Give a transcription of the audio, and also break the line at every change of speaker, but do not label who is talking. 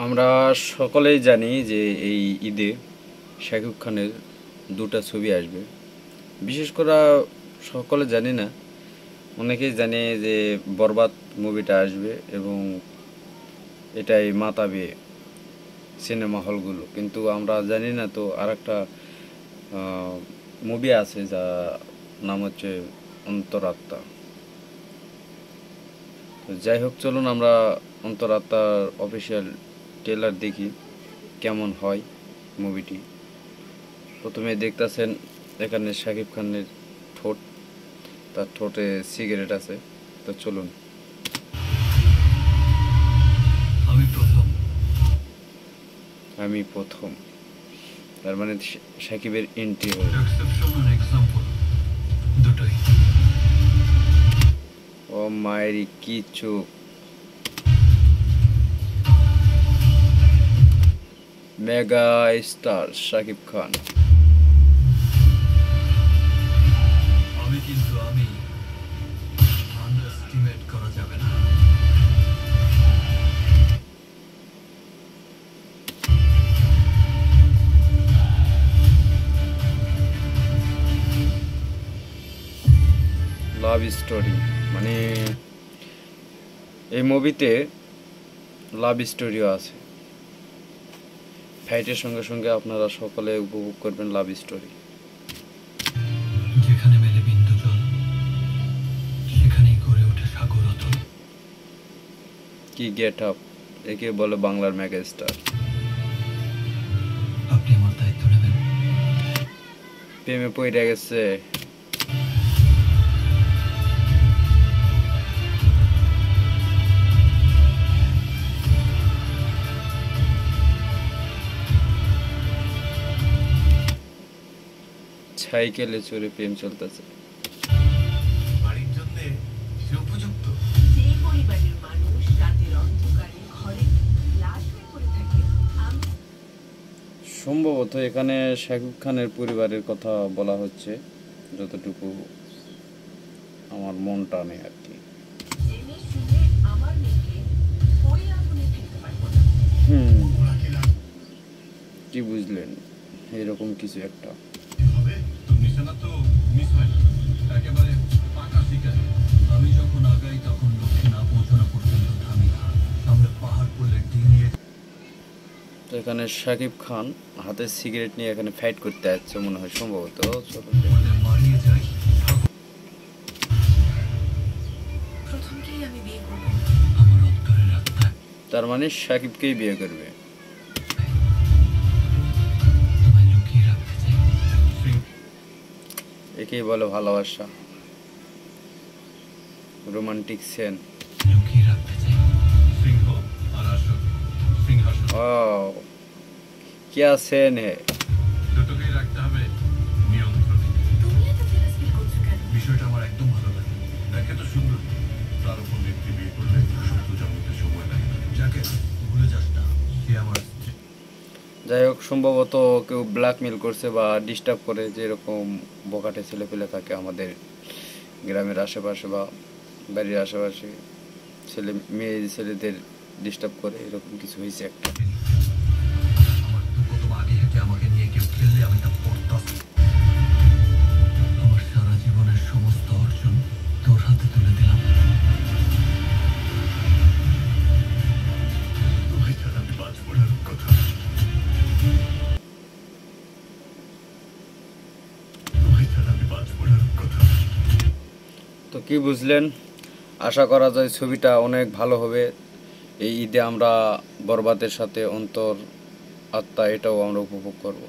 আমরা সকলেই জানি যে এই ঈদে শাকিব খানের দুটো ছবি আসবে। বিশেষ করে সকলে জানি না, অনেকেই জানে যে বরবাদ মুভিটা আসবে এবং এটাই মাতাবে সিনেমা হলগুলো, কিন্তু আমরা জানি না তো আরেকটা মুভি আছে যা নাম হচ্ছে অন্তরাত্মা। তো যাই হোক, চলুন আমরা অন্তরাত্মার অফিসিয়াল ট্রেলার দেখি কেমন হয় মুভিটি। প্রথমে দেখতেছেন এখানে শাকিব খানের ঠোঁট, তার ঠোঁটে সিগারেট আছে। তো চলুন। আমি প্রথম, তার মানে শাকিবের এন্ট্রি হল। ও মায়েরি কি চোখ! Mega star Shakib Khan.
আমি আন্ডারএস্টিমেট করা যাবে না।
লাভ স্টোরি, মানে এই মুভিতে লাভ স্টোরিও আছে। ফাইটের সঙ্গে সঙ্গে আপনারা সকলে উপভোগ করবেন লাভ স্টোরি।
যেখানে মেলে বিন্দু জল, সেখানেই গড়ে ওঠে সাগর অতল।
কি গেট আপ! একে বলে বাংলার মেগা স্টার।
আপনি আমার দায়িত্ব নেবেন।
প্রেমে পড়ে গেছে। সাইকেলে চড়ে প্রেম চলতেছে।
বাড়ির জন্য উপযুক্ত।
যে পরিবারের মানুষ রাতের অন্ধকারে ঘরে লাশ হয়ে পড়ে থাকে,
সম্ভবত এখানে শাকিব খানের পরিবারের কথা বলা হচ্ছে, যতটুকু আমার মন টানে আর কি।
জেনে শুনে আমার মেয়েকে ওই আগুনে ফেলতে পারবো না।
কি বুঝলেন? এরকম কিছু একটা
হবে তো নিশানা তো মিস হয় না, একেবারে পাকা শিকারি। আমি যখন আগাই তখন লক্ষ্যে না পৌঁছানো পর্যন্ত থামি না। সামনে পাহাড় পড়লে ডিঙিয়ে।
তো এখানে শাকিব খান হাতে সিগারেট নিয়ে এখানে ফাইট করতে যাচ্ছে মনে হয়, সম্ভবত।
মারিয়ে যাই।
প্রথমকেই আমি বিয়ে করবো।
আমার অন্তরের আত্মা
তার মানে শাকিবকেই বিয়ে করবে।
তোমায় লুকিয়ে রাখতে চাই।
একেই বলে ভালোবাসা, রোমান্টিক সেন।
লুকিয়ে রাখতে চাই। সিংহ আর আসল সিংহাসন
ও क्या সেন হে!
দুটোকেই রাখতে হবে নিয়ন্ত্রণে।
তুমি এত জেলাস ফিল করছো কেন?
বিষয়টা আমার একদম ভালো লাগে। দেখে তো সুন্দর, তার উপর ব্যক্তি বিয়ে করলে সব বোঝার মধ্যে সময় লাগে না। যাকে ভুলে যাস না, সে আমার স্ত্রী।
যাই হোক, সম্ভবত কেউ ব্ল্যাকমেল করছে বা ডিস্টার্ব করে, যেরকম বকাটে ছেলে পেলে থাকে আমাদের গ্রামের আশেপাশে বা বাড়ির আশেপাশে, মেয়ে ছেলেদের ডিস্টার্ব করে, এরকম কিছু হয়েছে একটা।
আমার দু কদম আগে হেঁটে আমাকে নিয়ে কেউ খেললে আমি তা পড়তাম। আমার সারা জীবনের সমস্ত অর্জন তোর হাতে তুলে দিলাম। তোমায় ছাড়া আমি বাঁচবো না কথা। তোমায় ছাড়া আমি বাঁচবো না কথা।
তো কি বুঝলেন? আশা করা যায় ছবিটা অনেক ভালো হবে। এই ঈদে আমরা বরবাদের সাথে অন্তর আত্মা এটাও আমরা উপভোগ করব।